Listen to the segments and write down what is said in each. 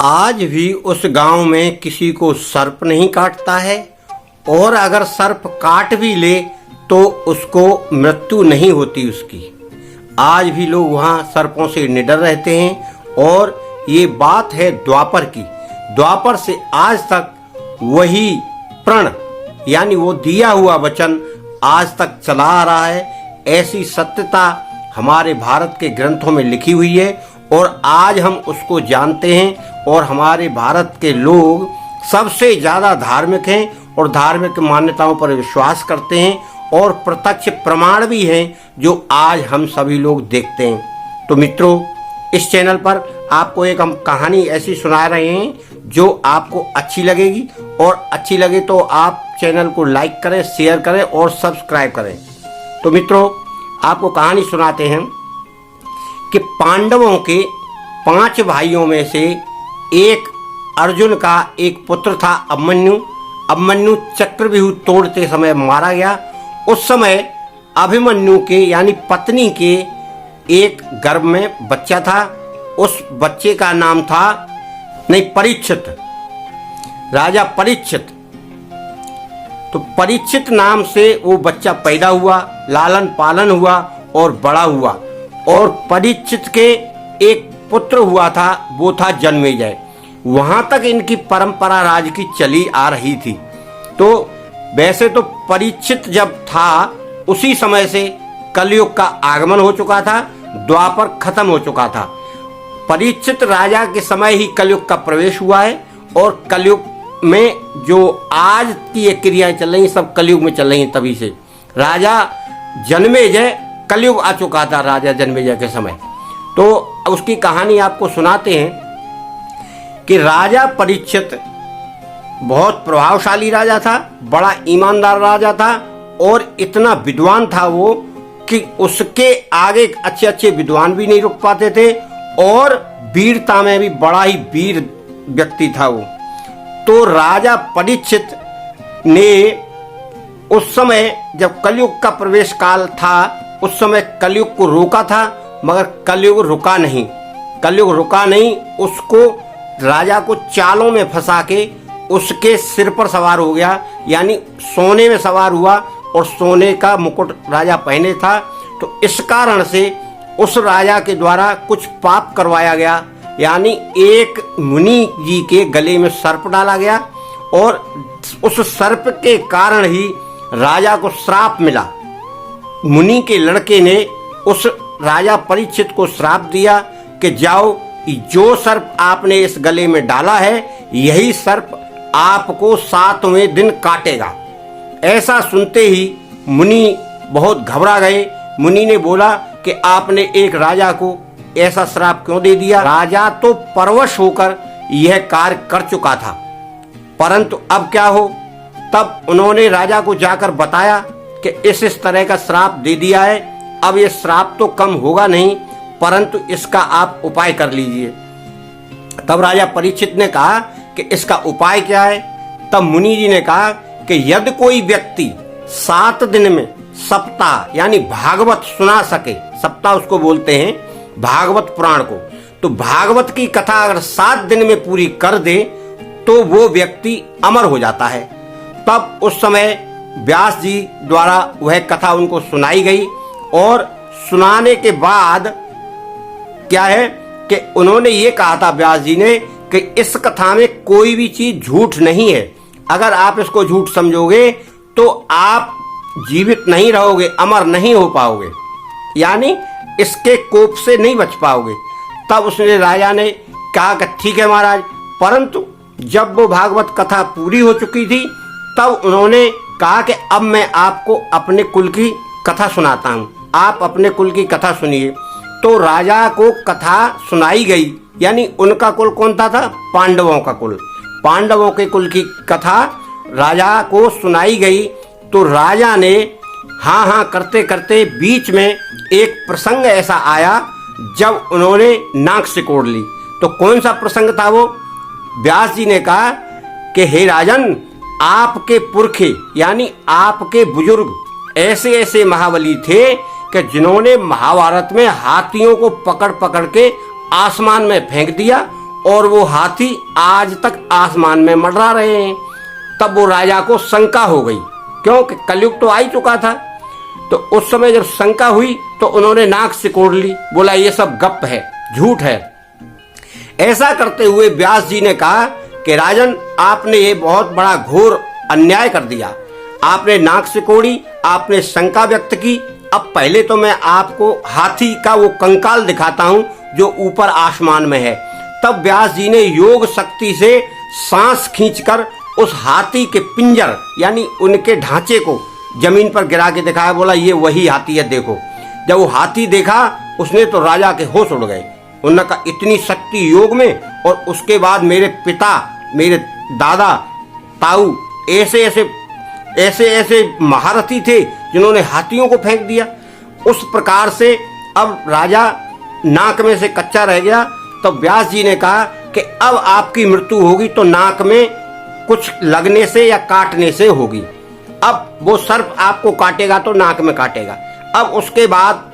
आज भी उस गांव में किसी को सर्प नहीं काटता है, और अगर सर्प काट भी ले तो उसको मृत्यु नहीं होती उसकी। आज भी लोग वहां सर्पों से निडर रहते हैं। और ये बात है द्वापर की। द्वापर से आज तक वही प्रण यानी वो दिया हुआ वचन आज तक चला आ रहा है। ऐसी सत्यता हमारे भारत के ग्रंथों में लिखी हुई है और आज हम उसको जानते हैं। और हमारे भारत के लोग सबसे ज़्यादा धार्मिक हैं और धार्मिक मान्यताओं पर विश्वास करते हैं और प्रत्यक्ष प्रमाण भी हैं जो आज हम सभी लोग देखते हैं। तो मित्रों, इस चैनल पर आपको एक हम कहानी ऐसी सुना रहे हैं जो आपको अच्छी लगेगी, और अच्छी लगे तो आप चैनल को लाइक करें, शेयर करें और सब्सक्राइब करें। तो मित्रों, आपको कहानी सुनाते हैं कि पांडवों के 5 भाइयों में से एक अर्जुन का एक पुत्र था अभिमन्यु। अभिमन्यु चक्रव्यूह तोड़ते समय मारा गया। उस समय अभिमन्यु के यानी पत्नी के एक गर्भ में बच्चा था। उस बच्चे का नाम था परीक्षित, राजा परीक्षित। तो परीक्षित नाम से वो बच्चा पैदा हुआ, लालन पालन हुआ और बड़ा हुआ। और परीक्षित के एक पुत्र हुआ था, वो था जन्मेजय। वहां तक इनकी परंपरा राज की चली आ रही थी। तो वैसे तो परीक्षित जब था उसी समय से कलयुग का आगमन हो चुका था, द्वापर खत्म हो चुका था। परीक्षित राजा के समय ही कलयुग का प्रवेश हुआ है। और कलयुग में जो आज की ये क्रियाएं चल रही सब कलयुग में चल रही हैं। तभी से राजा जन्मेजय, कलयुग आ चुका था राजा जन्मेजय के समय। तो उसकी कहानी आपको सुनाते हैं कि राजा परीक्षित बहुत प्रभावशाली राजा था, बड़ा ईमानदार राजा था और इतना विद्वान था वो कि उसके आगे अच्छे अच्छे विद्वान भी नहीं रुक पाते थे। और वीरता में भी बड़ा ही वीर व्यक्ति था वो। तो राजा परीक्षित ने उस समय जब कलयुग का प्रवेश काल था, उस समय कलयुग को रोका था, मगर कलयुग रुका नहीं। कलयुग रुका नहीं, उसको राजा को चालों में फंसा के उसके सिर पर सवार हो गया, यानी सोने में सवार हुआ और सोने का मुकुट राजा पहने था। तो इस कारण से उस राजा के द्वारा कुछ पाप करवाया गया, यानी एक मुनि जी के गले में सर्प डाला गया और उस सर्प के कारण ही राजा को श्राप मिला। मुनि के लड़के ने उस राजा परीक्षित को श्राप दिया कि जाओ, जो सर्प आपने इस गले में डाला है यही सर्प आपको 7वें दिन काटेगा। ऐसा सुनते ही मुनि बहुत घबरा गए। मुनि ने बोला कि आपने एक राजा को ऐसा श्राप क्यों दे दिया। राजा तो परवश होकर यह कार्य कर चुका था, परंतु अब क्या हो। तब उन्होंने राजा को जाकर बताया कि इस तरह का श्राप दे दिया है। अब ये श्राप तो कम होगा नहीं, परंतु इसका आप उपाय कर लीजिए। तब राजा परीक्षित ने कहा कि इसका उपाय क्या है। तब मुनि जी ने कहा कि यदि कोई व्यक्ति 7 दिन में सप्ताह यानी भागवत सुना सके, सप्ताह उसको बोलते हैं भागवत पुराण को, तो भागवत की कथा अगर 7 दिन में पूरी कर दे तो वो व्यक्ति अमर हो जाता है। तब उस समय व्यास जी द्वारा वह कथा उनको सुनाई गई। और सुनाने के बाद क्या है कि उन्होंने ये कहा था व्यास जी ने कि इस कथा में कोई भी चीज झूठ नहीं है। अगर आप इसको झूठ समझोगे तो आप जीवित नहीं रहोगे, अमर नहीं हो पाओगे, यानी इसके कोप से नहीं बच पाओगे। तब उसने राजा ने कहा कि ठीक है महाराज। परंतु जब वो भागवत कथा पूरी हो चुकी थी तब उन्होंने कहा कि अब मैं आपको अपने कुल की कथा सुनाता हूँ, आप अपने कुल की कथा सुनिए। तो राजा को कथा सुनाई गई, यानी उनका कुल कौन था पांडवों का कुल। पांडवों के कुल की कथा राजा को सुनाई गई। तो राजा ने हाँ हाँ करते करते बीच में एक प्रसंग ऐसा आया जब उन्होंने नाक सिकोड़ ली। तो कौन सा प्रसंग था वो। व्यास जी ने कहा कि हे राजन, आपके पुरखे यानी आपके बुजुर्ग ऐसे ऐसे महाबली थे कि जिन्होंने महाभारत में हाथियों को पकड़ पकड़ के आसमान में फेंक दिया और वो हाथी आज तक आसमान में मंडरा रहे हैं। तब वो राजा को शंका हो गई, क्योंकि कलयुग तो आ ही चुका था। तो उस समय जब शंका हुई तो उन्होंने नाक सिकोड़ ली, बोला ये सब गप है, झूठ है। ऐसा करते हुए व्यास जी ने कहा कि राजन, आपने ये बहुत बड़ा घोर अन्याय कर दिया। आपने नाक सिकोड़ी, आपने शंका व्यक्त की। अब पहले तो मैं आपको हाथी का वो कंकाल दिखाता हूं जो ऊपर आसमान में है। तब व्यास जी ने योग शक्ति से सांस खींचकर उस हाथी के पिंजर यानी उनके ढांचे को जमीन पर गिरा के दिखाया, बोला ये वही हाथी है, देखो। जब वो हाथी देखा उसने तो राजा के होश उड़ गए। उन्होंने कहा इतनी शक्ति योग में, और उसके बाद मेरे पिता, मेरे दादा, ताऊ ऐसे ऐसे महारथी थे जिन्होंने हाथियों को फेंक दिया। उस प्रकार से अब राजा नाक में से कच्चा रह गया। तो व्यास जी ने कहा कि अब आपकी मृत्यु होगी तो नाक में कुछ लगने से या काटने से होगी। अब वो सर्प आपको काटेगा तो नाक में काटेगा। अब उसके बाद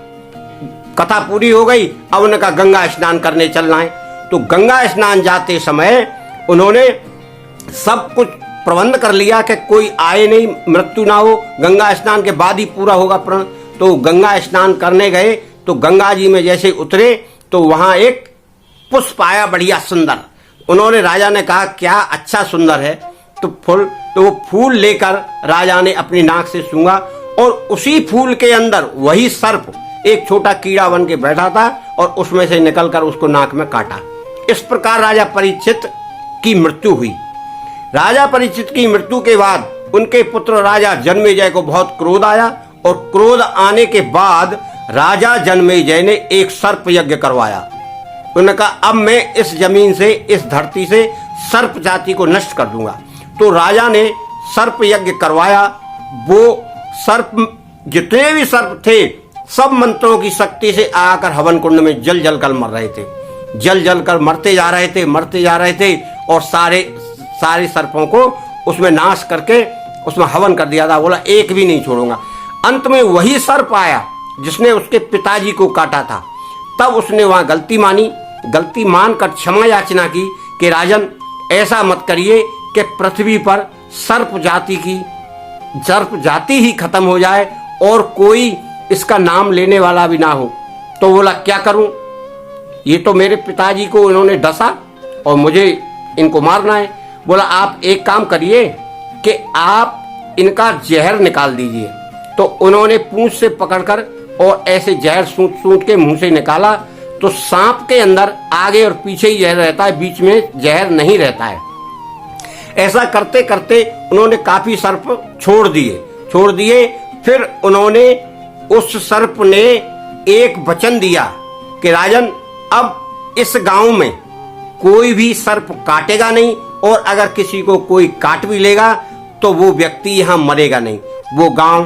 कथा पूरी हो गई। अब उन्होंने कहा गंगा स्नान करने चलना है। तो गंगा स्नान जाते समय उन्होंने सब कुछ प्रबंध कर लिया कि कोई आए नहीं, मृत्यु ना हो। गंगा स्नान के बाद ही पूरा होगा प्रण। तो गंगा स्नान करने गए तो गंगा जी में जैसे उतरे तो वहां एक पुष्प आया बढ़िया सुंदर। उन्होंने, राजा ने कहा क्या अच्छा सुंदर है। तो वो फूल लेकर राजा ने अपनी नाक से सूंघा और उसी फूल के अंदर वही सर्प एक छोटा कीड़ा बन के बैठा था और उसमें से निकलकर उसको नाक में काटा। इस प्रकार राजा परीक्षित की मृत्यु हुई। राजा परीक्षित की मृत्यु के बाद उनके पुत्र राजा जन्मेजय को बहुत क्रोध आया, और क्रोध आने के बाद राजा जन्मेजय ने एक सर्प यज्ञ करवाया। उन्होंने कहा अब मैं इस जमीन से, इस धरती से सर्प जाति को नष्ट कर दूंगा। तो राजा ने सर्प यज्ञ करवाया। वो सर्प, जितने भी सर्प थे, सब मंत्रों की शक्ति से आकर हवन कुंड में जल जल कर मर रहे थे, जल जल कर मरते जा रहे थे और सारे सर्पों को उसमें नाश करके उसमें हवन कर दिया था। बोला एक भी नहीं छोड़ूंगा। अंत में वही सर्प आया जिसने उसके पिताजी को काटा था। तब उसने वहां गलती मानकर क्षमा याचना की कि राजन ऐसा मत करिए कि पृथ्वी पर सर्प जाति ही खत्म हो जाए और कोई इसका नाम लेने वाला भी ना हो। तो बोला क्या करूं, ये तो मेरे पिताजी को इन्होंने डसा और मुझे इनको मारना है। बोला आप एक काम करिए कि आप इनका जहर निकाल दीजिए। तो उन्होंने पूंछ से पकड़कर और ऐसे जहर सूंट के मुंह से निकाला। तो सांप के अंदर आगे और पीछे ही जहर रहता है, बीच में जहर नहीं रहता है। ऐसा करते करते उन्होंने काफी सर्प छोड़ दिए। फिर उन्होंने, उस सर्प ने एक वचन दिया कि राजन अब इस गांव में कोई भी सर्प काटेगा नहीं, और अगर किसी को कोई काट भी लेगा तो वो व्यक्ति यहाँ मरेगा नहीं। वो गांव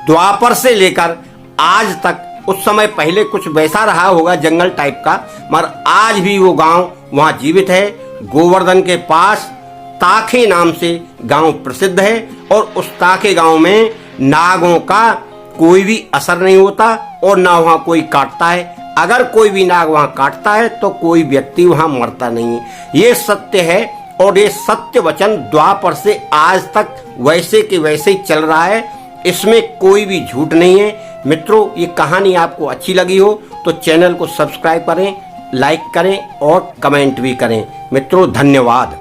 द्वापर से लेकर आज तक, उस समय पहले कुछ वैसा रहा होगा जंगल टाइप का, मगर आज भी वो गांव वहां जीवित है। गोवर्धन के पास ताखे नाम से गांव प्रसिद्ध है, और उस ताखे गांव में नागों का कोई भी असर नहीं होता और ना वहां कोई काटता है। अगर कोई भी नाग वहां काटता है तो कोई व्यक्ति वहां मरता नहीं है। ये सत्य है, और ये सत्य वचन द्वापर से आज तक वैसे के वैसे ही चल रहा है। इसमें कोई भी झूठ नहीं है। मित्रों, ये कहानी आपको अच्छी लगी हो तो चैनल को सब्सक्राइब करें, लाइक करें और कमेंट भी करें। मित्रों, धन्यवाद।